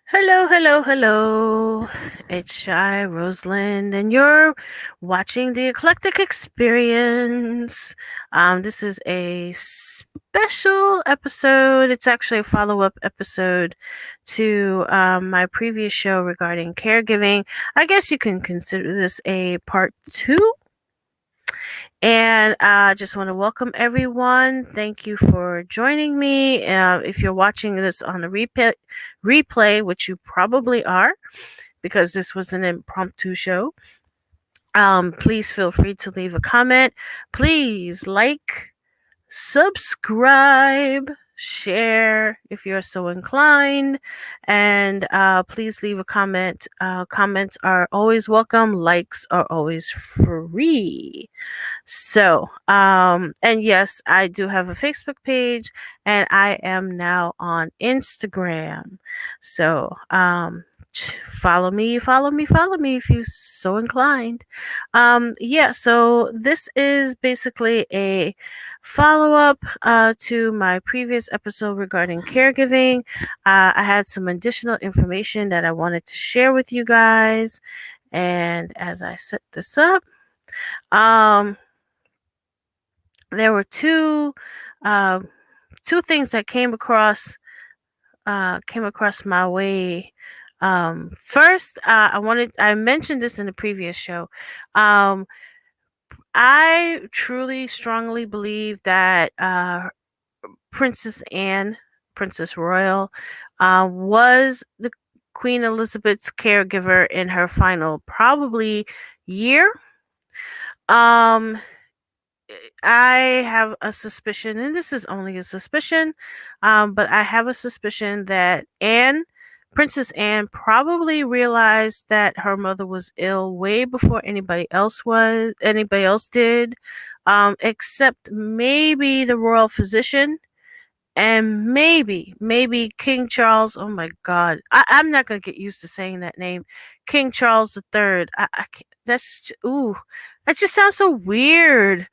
Hello, hello, hello. It's Shy Rosalind, and you're watching the Eclectic Experience. This is a special episode. It's actually a follow-up episode to my previous show regarding caregiving. I guess you can consider this a part two. And I just want to welcome everyone. Thank you for joining me. If you're watching this on the replay, which you probably are, because this was an impromptu show, please feel free to leave a comment. Please like, subscribe, share if you're so inclined, and please leave a comment. Comments are always welcome. Likes are always free. So, and yes, I do have a Facebook page and I am now on Instagram. So, follow me if you're so inclined. Yeah, so this is basically a follow up to my previous episode regarding caregiving. I had some additional information that I wanted to share with you guys. And as I set this up, um, there were uh, two things that came across my way. First, I mentioned this in the previous show. Um, I truly, strongly believe that Princess Anne, Princess Royal, was the Queen Elizabeth's caregiver in her final probably year. Um, I have a suspicion, and this is only a suspicion, but I have a suspicion that Princess Anne, probably realized that her mother was ill way before anybody else did, except maybe the royal physician and maybe King Charles. Oh my God, I'm not gonna get used to saying that name, King Charles the Third. Ooh, that just sounds so weird.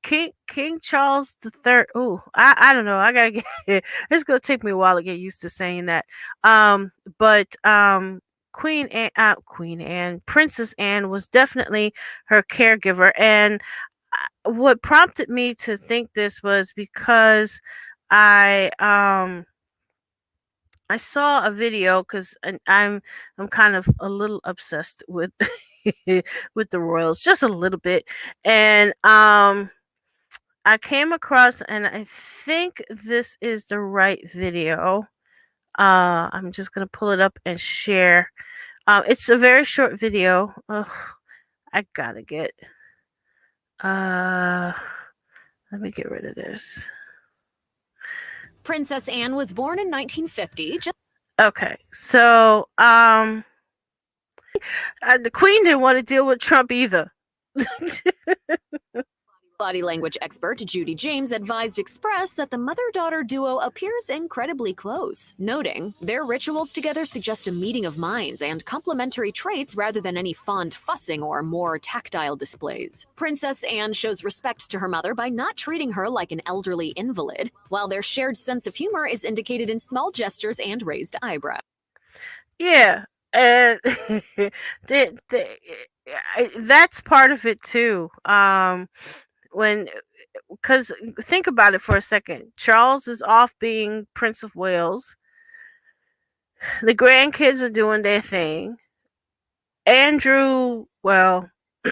King Charles the Third. Ooh, I don't know. I gotta get. It's gonna take me a while to get used to saying that. But Queen Anne, Princess Anne was definitely her caregiver, and what prompted me to think this was because I um I saw a video because I'm kind of a little obsessed with with the royals, just a little bit, and I came across, and I think this is the right video. I'm just gonna pull it up and share. It's a very short video. Ugh, I gotta get uh let me get rid of this. Princess Anne was born in 1950. Okay, so the Queen didn't want to deal with Trump either. Body language expert Judy James advised Express that the mother-daughter duo appears incredibly close, noting their rituals together suggest a meeting of minds and complementary traits rather than any fond fussing or more tactile displays. Princess Anne shows respect to her mother by not treating her like an elderly invalid, while their shared sense of humor is indicated in small gestures and raised eyebrows. Yeah, and that's part of it too. When Because think about it for a second. Charles is off being Prince of Wales. The grandkids are doing their thing. Andrew, well,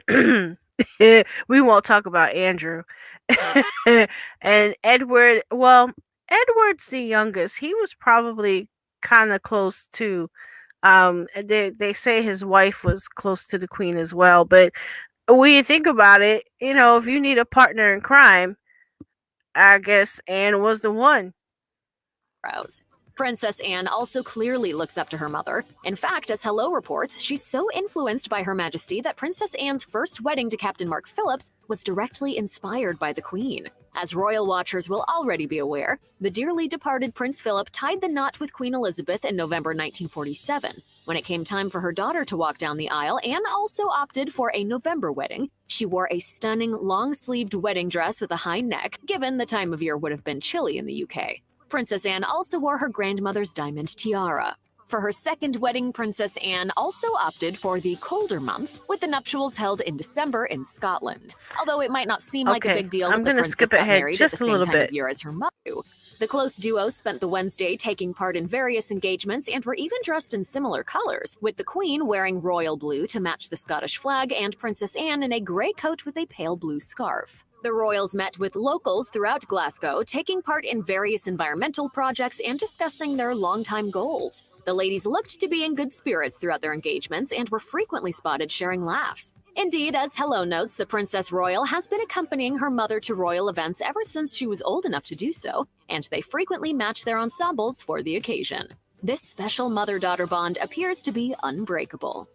we won't talk about Andrew. And Edward, well, Edward's the youngest. He was probably kind of close to they say his wife was close to the queen as well, but when you think about it, if you need a partner in crime, I guess Anne was the one. Princess Anne also clearly looks up to her mother. In fact, as Hello reports, she's so influenced by Her Majesty that Princess Anne's first wedding to Captain Mark Phillips was directly inspired by the Queen. As royal watchers will already be aware, the dearly departed Prince Philip tied the knot with Queen Elizabeth in November 1947. When it came time for her daughter to walk down the aisle, Anne also opted for a November wedding. She wore a stunning long-sleeved wedding dress with a high neck, given the time of year would have been chilly in the UK. Princess Anne also wore her grandmother's diamond tiara. For her second wedding, Princess Anne also opted for the colder months, with the nuptials held in December in Scotland. Although it might not seem like a Okay, big deal I'm that the gonna princess skip got ahead married at the just a same little time of bit. year as her mother. The close duo spent the Wednesday taking part in various engagements and were even dressed in similar colors, with the Queen wearing royal blue to match the Scottish flag and Princess Anne in a grey coat with a pale blue scarf. The royals met with locals throughout Glasgow, taking part in various environmental projects and discussing their longtime goals. The ladies looked to be in good spirits throughout their engagements and were frequently spotted sharing laughs. Indeed, as Hello notes, the Princess Royal has been accompanying her mother to royal events ever since she was old enough to do so, and they frequently match their ensembles for the occasion. This special mother-daughter bond appears to be unbreakable.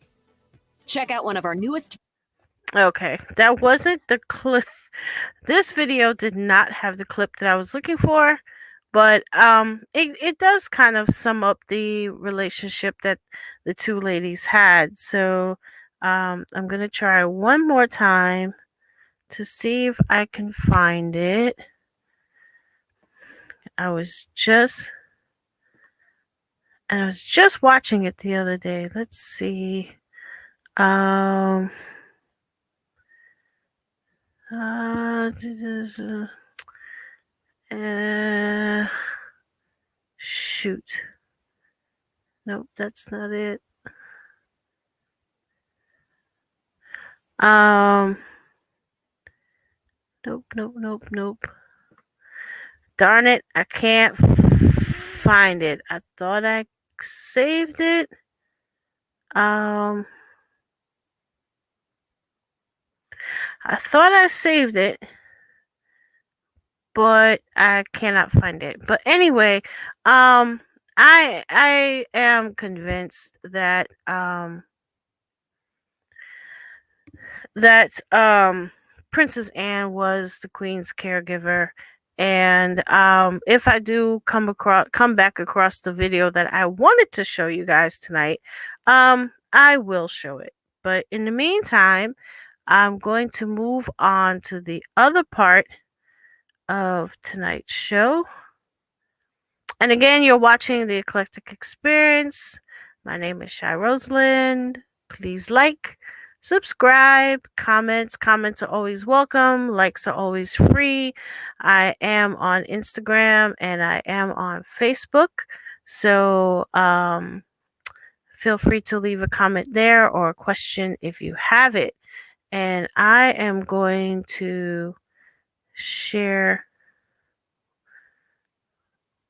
Check out one of our newest... Okay, that wasn't the clip. This video did not have the clip that I was looking for, but it does kind of sum up the relationship that the two ladies had. So I'm gonna try one more time to see if I can find it. I was just I was just watching it the other day. Let's see. Um uh, uh shoot. Nope, that's not it. Um nope. Darn it, I can't find it. I thought I saved it. Um, I thought I saved it, but I cannot find it. But anyway, I am convinced that Princess Anne was the Queen's caregiver. And if I do come back across the video that I wanted to show you guys tonight, I will show it. But in the meantime, I'm going to move on to the other part of tonight's show. And again, you're watching the Eclectic Experience. My name is Shy Rosalind. Please like, subscribe, comments. Comments are always welcome. Likes are always free. I am on Instagram and I am on Facebook. So feel free to leave a comment there or a question if you have it. And I am going to share.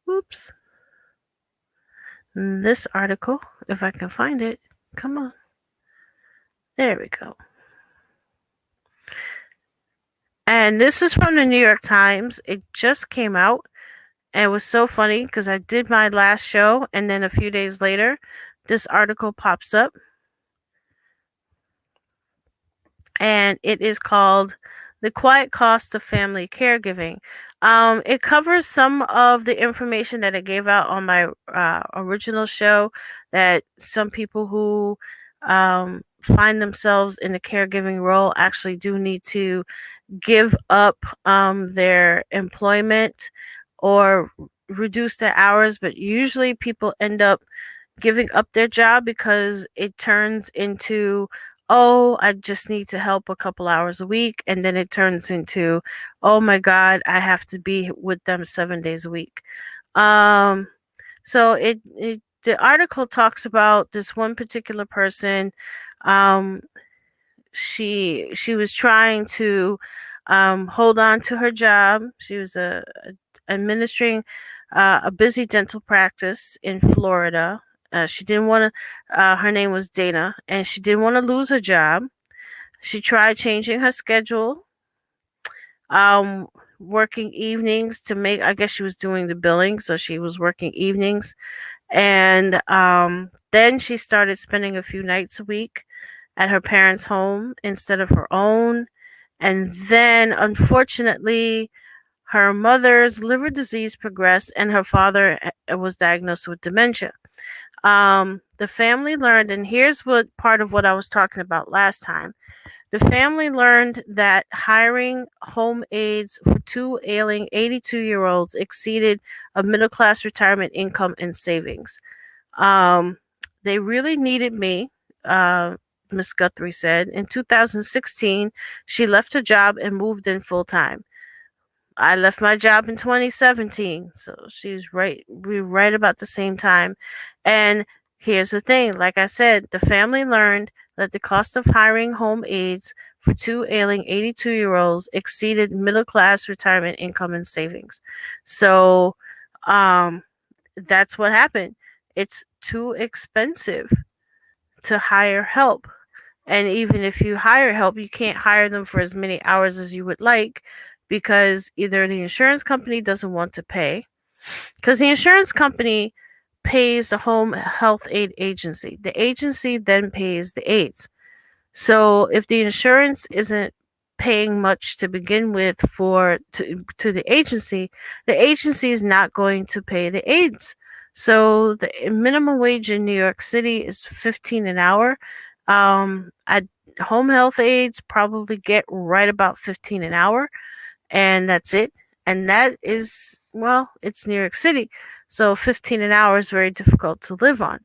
Oops. This article, if I can find it. Come on. There we go. And this is from the New York Times. It just came out. And it was so funny because I did my last show, and then a few days later, this article pops up. And it is called The Quiet Cost of Family Caregiving. It covers some of the information that I gave out on my original show, that some people who find themselves in the caregiving role actually do need to give up their employment or reduce their hours, but usually people end up giving up their job because it turns into, oh, I just need to help a couple hours a week, and then it turns into, oh my god, I have to be with them 7 days a week. So the article talks about this one particular person. um she was trying to hold on to her job. She was administering a busy dental practice in Florida. She didn't want to. Her name was Dana, and she didn't want to lose her job. She tried changing her schedule, um, working evenings to make. I guess she was doing the billing, so she was working evenings, and then she started spending a few nights a week at her parents' home instead of her own. And then, unfortunately, her mother's liver disease progressed, and her father was diagnosed with dementia. The family learned, and here's what part of what I was talking about last time. The family learned that hiring home aides for two ailing 82-year-olds exceeded a middle class retirement income and savings. Um, they really needed me, uh, Miss Guthrie said. In 2016, she left her job and moved in full time. I left my job in 2017, so she's right. We're right about the same time. And here's the thing: like I said, the family learned that the cost of hiring home aides for two ailing 82-year-olds exceeded middle class retirement income and savings. So, um, that's what happened. It's too expensive to hire help. And even if you hire help, you can't hire them for as many hours as you would like because either the insurance company doesn't want to pay, because the insurance company pays the home health aid agency. The agency then pays the aides. So if the insurance isn't paying much to begin with to the agency is not going to pay the aides. So the minimum wage in New York City is 15 an hour. At home health aides probably get right about 15 an hour, and that's it. And that is, well, it's New York City, so 15 an hour is very difficult to live on.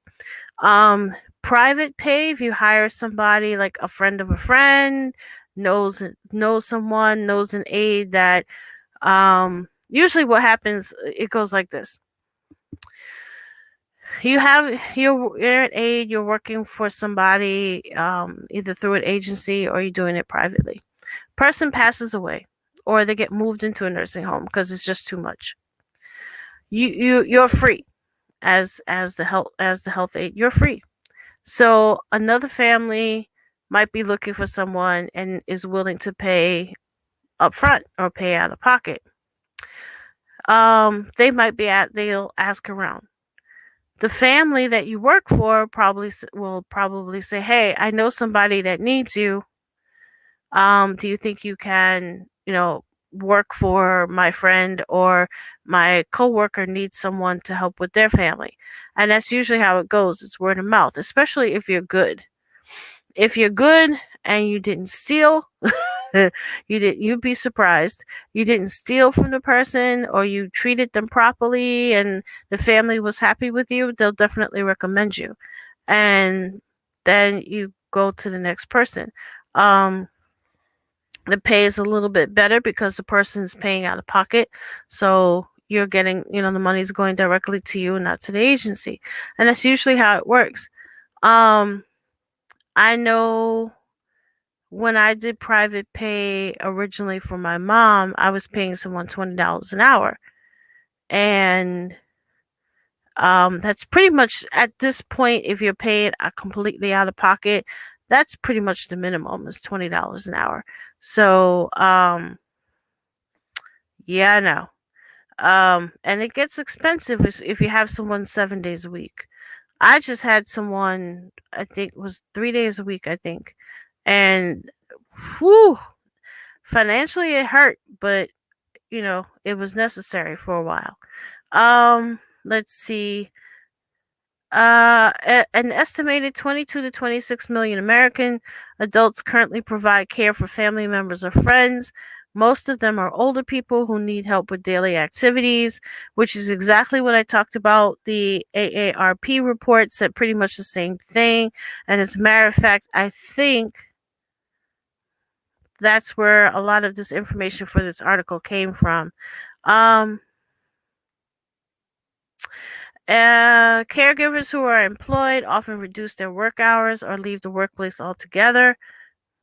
Um, Private pay, if you hire somebody like a friend of a friend, knows someone, knows an aide that usually what happens, it goes like this. You're an aide, you're working for somebody either through an agency or you're doing it privately. Person passes away or they get moved into a nursing home because it's just too much. You're free as the health aide. You're free. So another family might be looking for someone and is willing to pay upfront or pay out of pocket. They'll ask around. The family that you work for will probably say, "Hey, I know somebody that needs you. Do you think you can, work for my friend, or my coworker needs someone to help with their family?" And that's usually how it goes. It's word of mouth, especially if you're good. If you're good and you didn't steal, you'd be surprised. You didn't steal from the person or you treated them properly and the family was happy with you, they'll definitely recommend you. And then you go to the next person. Um the pay is a little bit better because the person's paying out of pocket. So you're getting, the money's going directly to you and not to the agency. And that's usually how it works. Um I know when I did private pay originally for my mom, I was paying someone $20 an hour. And that's pretty much at this point, if you're paid completely out of pocket, that's pretty much the minimum is $20 an hour. So, yeah, no. And it gets expensive if you have someone 7 days a week. I just had someone, I think it was 3 days a week, I think. And whew, financially it hurt, but it was necessary for a while. Let's see. An estimated 22 to 26 million American adults currently provide care for family members or friends. Most of them are older people who need help with daily activities, which is exactly what I talked about. The AARP report said pretty much the same thing. And as a matter of fact, I think that's where a lot of this information for this article came from. Um, Caregivers who are employed often reduce their work hours or leave the workplace altogether,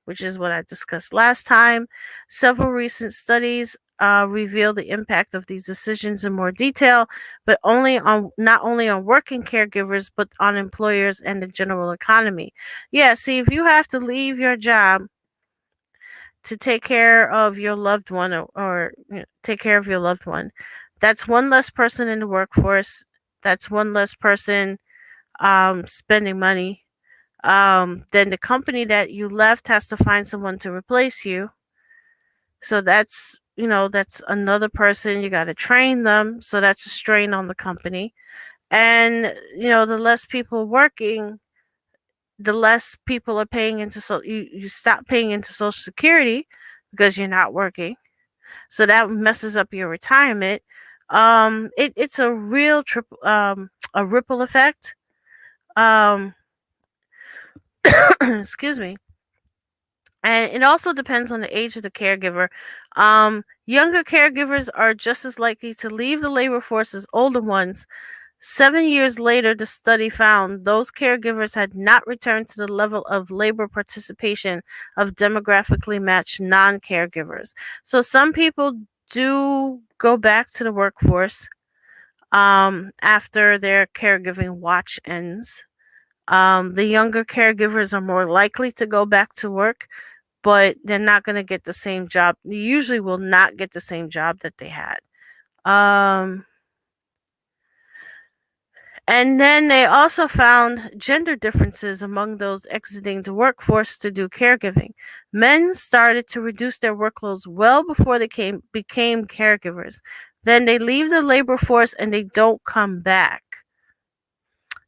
which is what I discussed last time. Several recent studies reveal the impact of these decisions in more detail, but not only on working caregivers, but on employers and the general economy. Yeah, see, if you have to leave your job to take care of your loved one, or take care of your loved one, that's one less person in the workforce. That's one less person spending money. Then the company that you left has to find someone to replace you. So that's another person. You got to train them. So that's a strain on the company. And the less people working, the less people are paying into, so you stop paying into Social Security because you're not working. So that messes up your retirement. It's a real a ripple effect. Um, excuse me. And it also depends on the age of the caregiver. Younger caregivers are just as likely to leave the labor force as older ones. 7 years later, the study found those caregivers had not returned to the level of labor participation of demographically matched non caregivers. So some people do go back to the workforce after their caregiving watch ends. The younger caregivers are more likely to go back to work, but they're not going to get the same job. They usually will not get the same job that they had. Um, And then they also found gender differences among those exiting the workforce to do caregiving. Men started to reduce their workloads well before they became caregivers. Then they leave the labor force and they don't come back.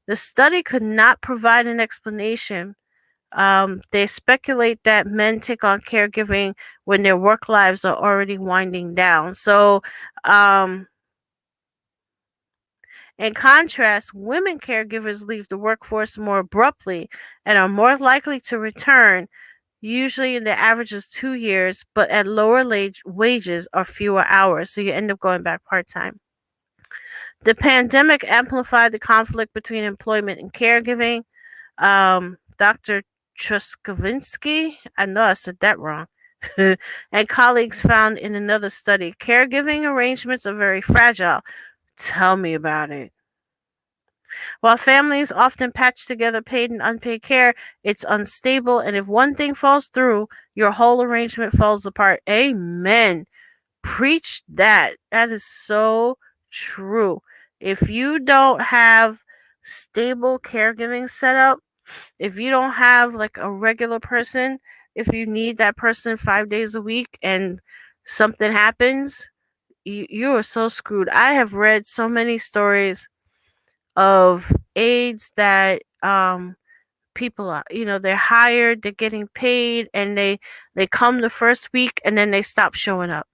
The study could not provide an explanation. They speculate that men take on caregiving when their work lives are already winding down. So, um, in contrast, women caregivers leave the workforce more abruptly and are more likely to return, usually in the average is 2 years, but at lower wages or fewer hours. So you end up going back part time. The pandemic amplified the conflict between employment and caregiving. Dr. Truskovinsky, I know I said that wrong, and colleagues found in another study caregiving arrangements are very fragile. Tell me about it. While families often patch together paid and unpaid care, it's unstable, and if one thing falls through, your whole arrangement falls apart. Amen. Preach that. That is so true. If you don't have stable caregiving set up, if you don't have like a regular person, if you need that person 5 days a week and something happens, you are so screwed. I have read so many stories of aides that people are, they're hired, they're getting paid, and they come the first week and then they stop showing up,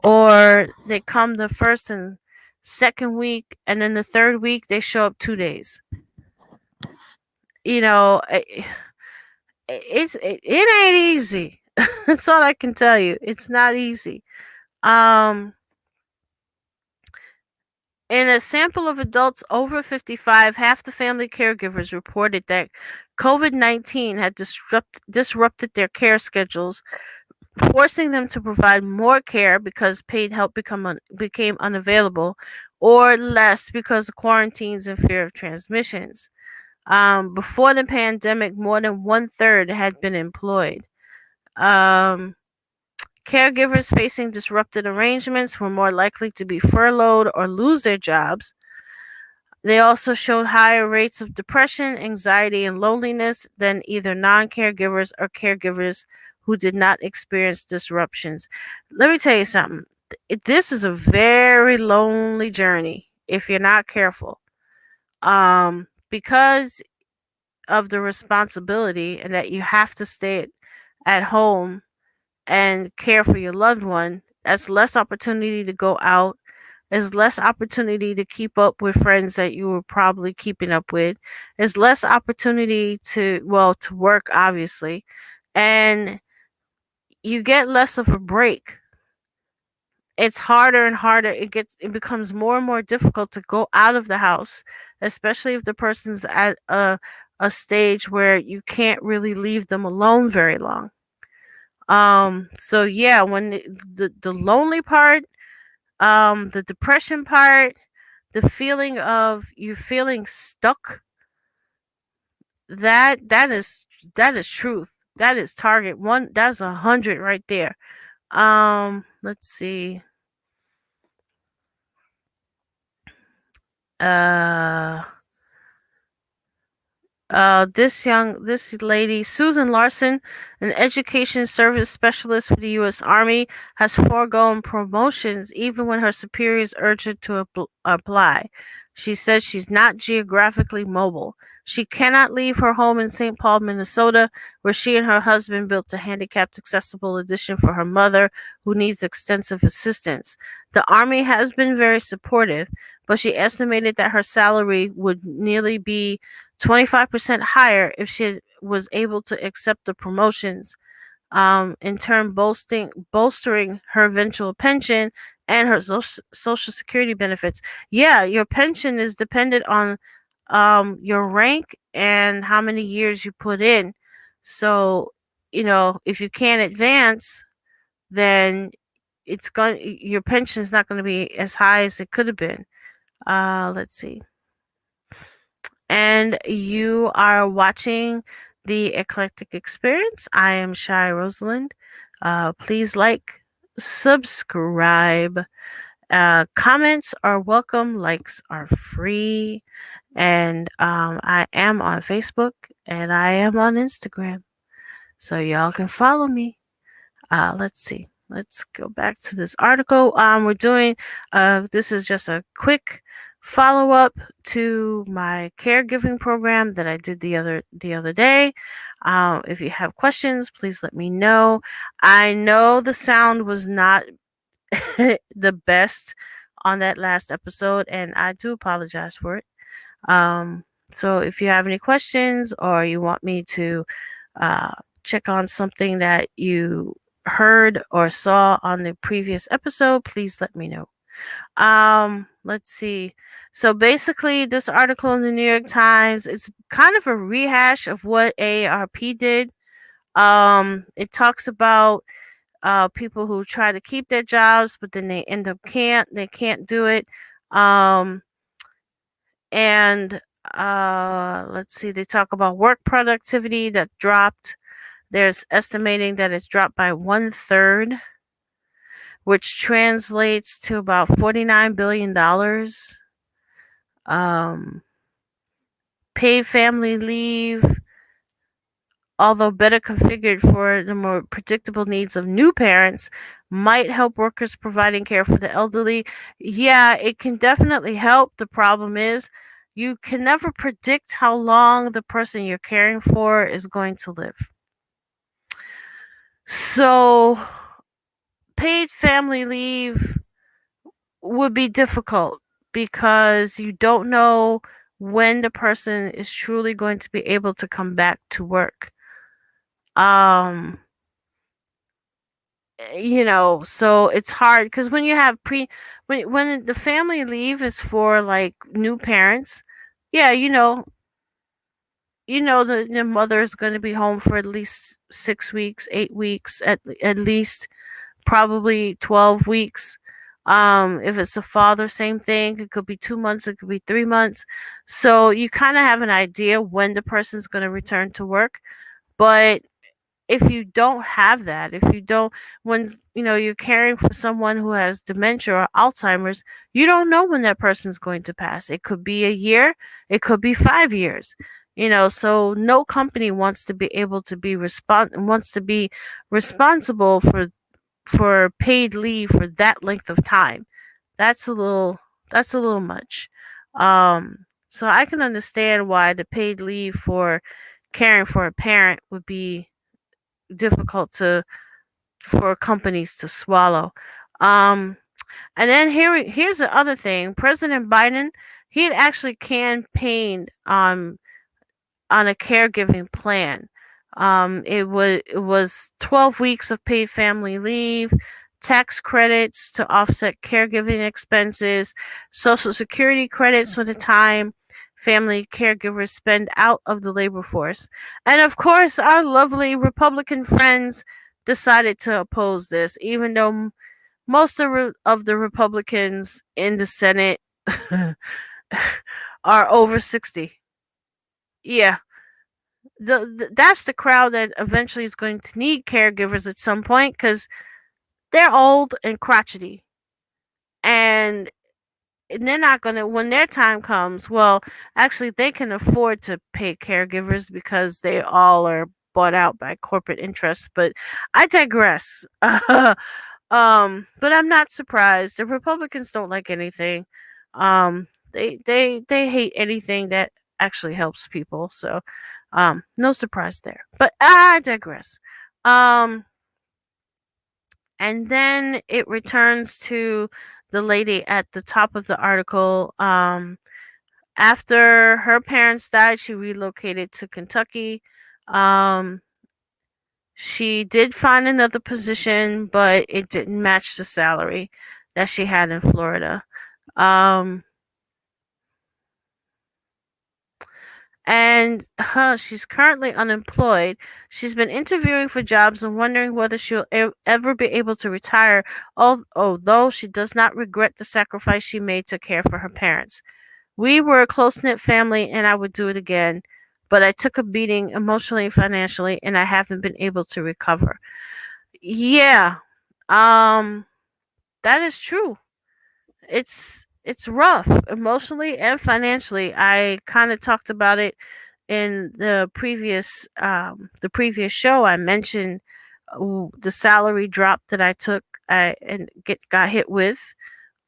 or they come the first and second week and then the third week they show up 2 days. you know it, it ain't easy. That's all I can tell you. It's not easy. um In a sample of adults over 55, half the family caregivers reported that COVID 19 had disrupted their care schedules, forcing them to provide more care because paid help became unavailable, or less because of quarantines and fear of transmissions. Before the pandemic, more than one third had been employed. Um, Caregivers facing disrupted arrangements were more likely to be furloughed or lose their jobs. They also showed higher rates of depression, anxiety, and loneliness than either non caregivers or caregivers who did not experience disruptions. Let me tell you something. This is a very lonely journey if you're not careful. Because of the responsibility and that you have to stay at home and care for your loved one, that's less opportunity to go out. There's less opportunity to keep up with friends that you were probably keeping up with. There's less opportunity to work, obviously. And you get less of a break. It's harder and harder. It becomes more and more difficult to go out of the house, especially if the person's at a stage where you can't really leave them alone very long. So yeah, when the lonely part, the depression part, the feeling of you feeling stuck, that is truth. That is target one. That's 100 right there. Let's see. Uh, this lady, Susan Larson, an education service specialist for the U.S. Army, has foregone promotions even when her superiors urge her to apply. She says she's not geographically mobile. She cannot leave her home in St. Paul, Minnesota, where she and her husband built a handicapped accessible addition for her mother, who needs extensive assistance. The Army has been very supportive, but she estimated that her salary would nearly be 25% higher if she was able to accept the promotions, in turn bolstering her eventual pension and her social security benefits. Yeah, your pension is dependent on your rank and how many years you put in. So, if you can't advance, then your pension is not going to be as high as it could have been. Let's see. And you are watching the Eclectic Experience. I am Shy Rosalind. Please like, subscribe. Comments are welcome. Likes are free. And I am on Facebook and I am on Instagram. So y'all can follow me. Let's see. Let's go back to this article. We're doing. This is just a quick follow up to my caregiving program that I did the other day. If you have questions, please let me know. I know the sound was not the best on that last episode, and I do apologize for it. Um, so if you have any questions or you want me to uh, check on something that you heard or saw on the previous episode, please let me know. Let's see. So basically, this article in the New York Times is kind of a rehash of what AARP did. It talks about people who try to keep their jobs, but then they can't do it. Um, and let's see, they talk about work productivity that dropped. There's estimating that it's dropped by 1/3, which translates to about $49 billion. Um, Paid family leave, although better configured for the more predictable needs of new parents, might help workers providing care for the elderly. Yeah, it can definitely help. The problem is, you can never predict how long the person you're caring for is going to live. So, paid family leave would be difficult because you don't know when the person is truly going to be able to come back to work. Um, so it's hard because when you have when the family leave is for like new parents, yeah, the mother is going to be home for at least 6 weeks, 8 weeks, at least probably 12 weeks. If it's a father, same thing. It could be 2 months, it could be 3 months. So you kind of have an idea when the person's going to return to work, but if you don't have that, if you don't, when you're caring for someone who has dementia or Alzheimer's, you don't know when that person's going to pass. It could be a year, it could be 5 years. So no company wants to be able to be wants to be responsible for paid leave for that length of time. That's a little that's a little much. So I can understand why the paid leave for caring for a parent would be difficult to for companies to swallow. Um, and then here's the other thing: President Biden, he had actually campaigned on a caregiving plan. It was 12 weeks of paid family leave, tax credits to offset caregiving expenses, social security credits for the time family caregivers spend out of the labor force. And of course, our lovely Republican friends decided to oppose this, even though most of the Republicans in the Senate are over 60. Yeah, that's the crowd that eventually is going to need caregivers at some point because they're old and crotchety, and they're not gonna when their time comes. Well, actually, they can afford to pay caregivers because they all are bought out by corporate interests. But I digress. But I'm not surprised. The Republicans don't like anything. They hate anything that actually helps people. So, no surprise there. But I digress. Um, and then it returns to the lady at the top of the article. After her parents died, she relocated to Kentucky. Um, she did find another position, but it didn't match the salary that she had in Florida. Um, and she's currently unemployed. She's been interviewing for jobs and wondering whether she'll ever be able to retire, although she does not regret the sacrifice she made to care for her parents. We were a close knit family and I would do it again, but I took a beating emotionally and financially and I haven't been able to recover. Yeah, um, that is true. It's rough emotionally and financially. I kind of talked about it in the previous show. I mentioned the salary drop that I took and got hit with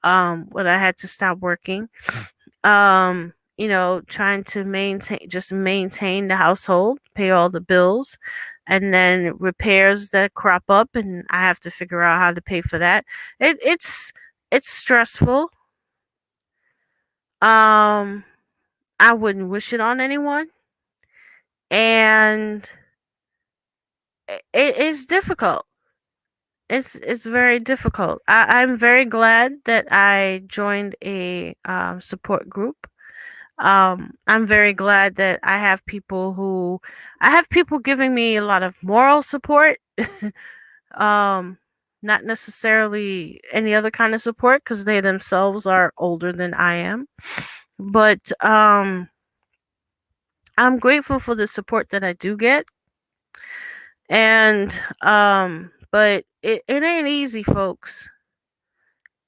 when I had to stop working. Trying to maintain the household, pay all the bills, and then repairs that crop up and I have to figure out how to pay for that. It's stressful. Um I wouldn't wish it on anyone, and it is difficult. It's very difficult. I'm very glad that I joined a support group. I'm very glad that I have people giving me a lot of moral support. um, Not necessarily any other kind of support because they themselves are older than I am. But I'm grateful for the support that I do get. And but it ain't easy, folks.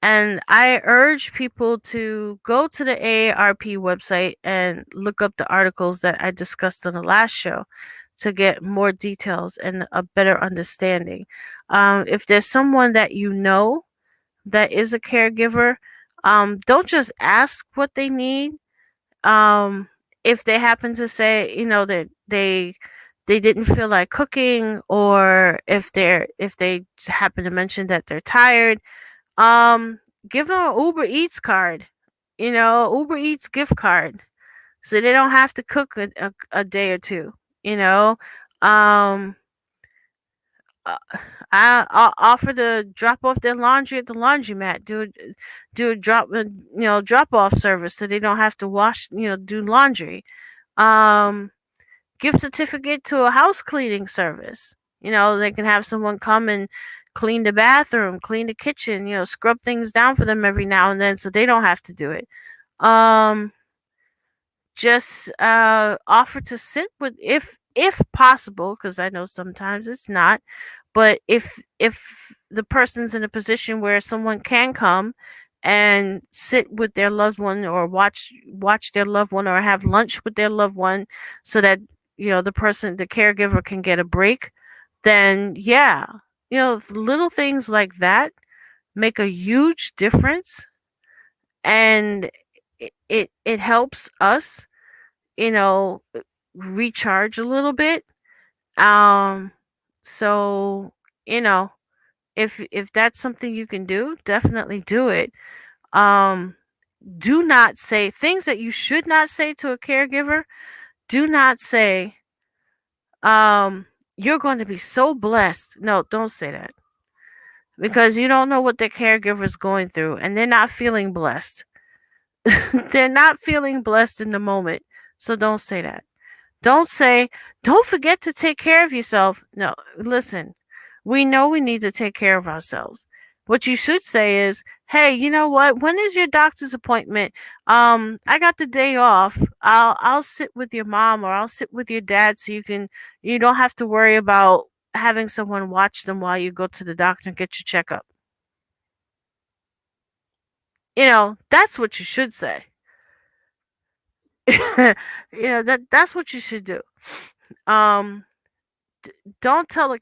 And I urge people to go to the AARP website and look up the articles that I discussed on the last show to get more details and a better understanding. If there's someone that you know that is a caregiver, don't just ask what they need. Um, if they happen to say, that they didn't feel like cooking, or if they happen to mention that they're tired, um, give them an Uber Eats card, Uber Eats gift card, so they don't have to cook a day or two, you know. Um, uh, I'll offer to drop off their laundry at the laundromat. Do a drop off service so they don't have to wash, do laundry. Um, Gift certificate to a house cleaning service. They can have someone come and clean the bathroom, clean the kitchen, scrub things down for them every now and then so they don't have to do it. Um, just offer to sit with, if possible, because I know sometimes it's not, but if the person's in a position where someone can come and sit with their loved one, or watch their loved one, or have lunch with their loved one, so that the caregiver can get a break, then yeah, little things like that make a huge difference, and it helps us, you know recharge a little bit. Um so you know if that's something you can do, definitely do it. um do not say things that you should not say to a caregiver. Do not say, you're going to be so blessed. No, don't say that, because you don't know what the caregiver is going through, and they're not feeling blessed. They're not feeling blessed in the moment, so don't say that. Don't say, don't forget to take care of yourself. No, listen, we know we need to take care of ourselves. What you should say is, hey, you know what? When is your doctor's appointment? I got the day off. I'll sit with your mom, or I'll sit with your dad, so you don't have to worry about having someone watch them while you go to the doctor and get your checkup. That's what you should say. That's what you should do. Um don't tell a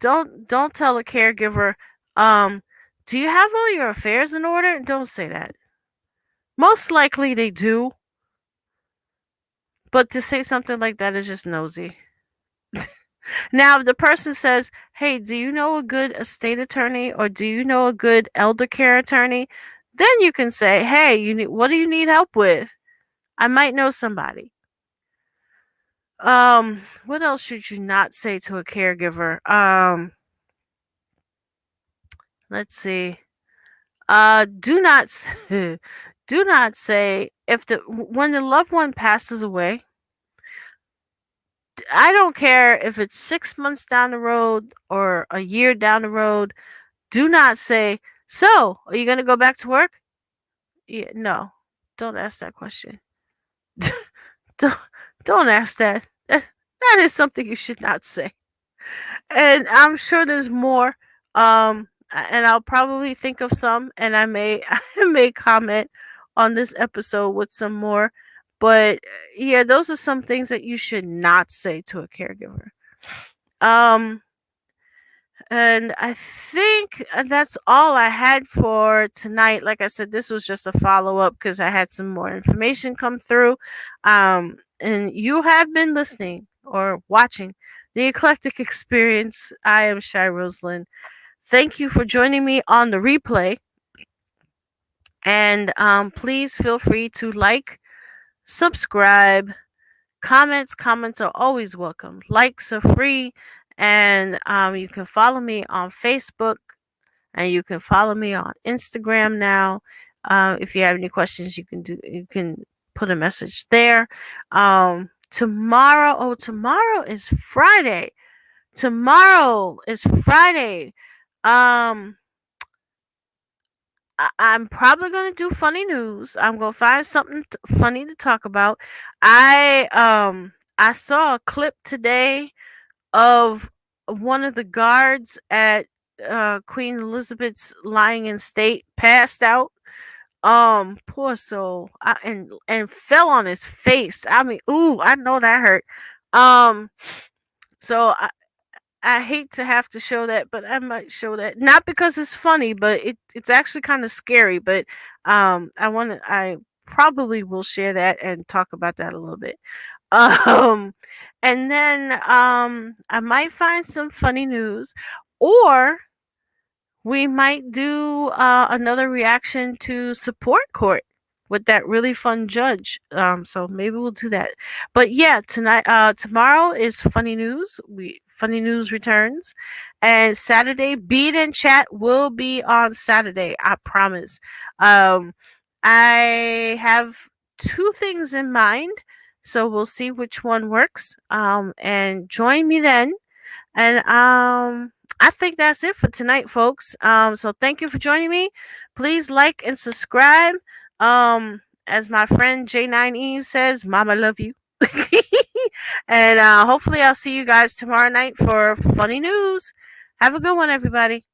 don't tell a caregiver, um, "Do you have all your affairs in order?" Don't say that. Most likely they do, But to say something like that is just nosy. Now, if the person says, "Hey, do you know a good estate attorney or do you know a good elder care attorney?" Then you can say, "Hey, what do you need help with? I might know somebody." What else should you not say to a caregiver? Let's see. Do not do not say if the when the loved one passes away. I don't care if it's 6 months down the road or a year down the road. Do not say, "So, are you gonna go back to work?" Yeah, no, don't ask that question. don't don't ask that. That is something you should not say. And I'm sure there's more. And I'll probably think of some, and I may I may comment on this episode with some more. But yeah, those are some things that you should not say to a caregiver. Um, and I think that's all I had for tonight. Like I said, this was just a follow up because I had some more information come through. And you have been listening or watching the Eclectic Experience. I am Shy Roslyn. Thank you for joining me on the replay. And please feel free to like, subscribe, comments are always welcome. Likes are free, and you can follow me on Facebook, and you can follow me on Instagram now. If you have any questions, you can put a message there. Tomorrow is Friday. Tomorrow is Friday. Um, I'm probably gonna do funny news. I'm gonna find something funny to talk about. I saw a clip today of one of the guards at Queen Elizabeth's lying in state passed out. Poor soul. And fell on his face. I mean, ooh, I know that hurt. Um, so I hate to have to show that, but I might show that. Not because it's funny, but it's actually kind of scary. But I probably will share that and talk about that a little bit. Um, and then I might find some funny news, or we might do another reaction to Support Court with that really fun judge. So maybe we'll do that. But yeah, tomorrow is Funny News. Funny News returns, and Saturday Beat and Chat will be on Saturday. I promise. Um, I have two things in mind, so we'll see which one works. And join me then. And I think that's it for tonight, folks. So thank you for joining me. Please like and subscribe. As my friend J9 Eve says, Mama love you. And hopefully I'll see you guys tomorrow night for funny news. Have a good one, everybody.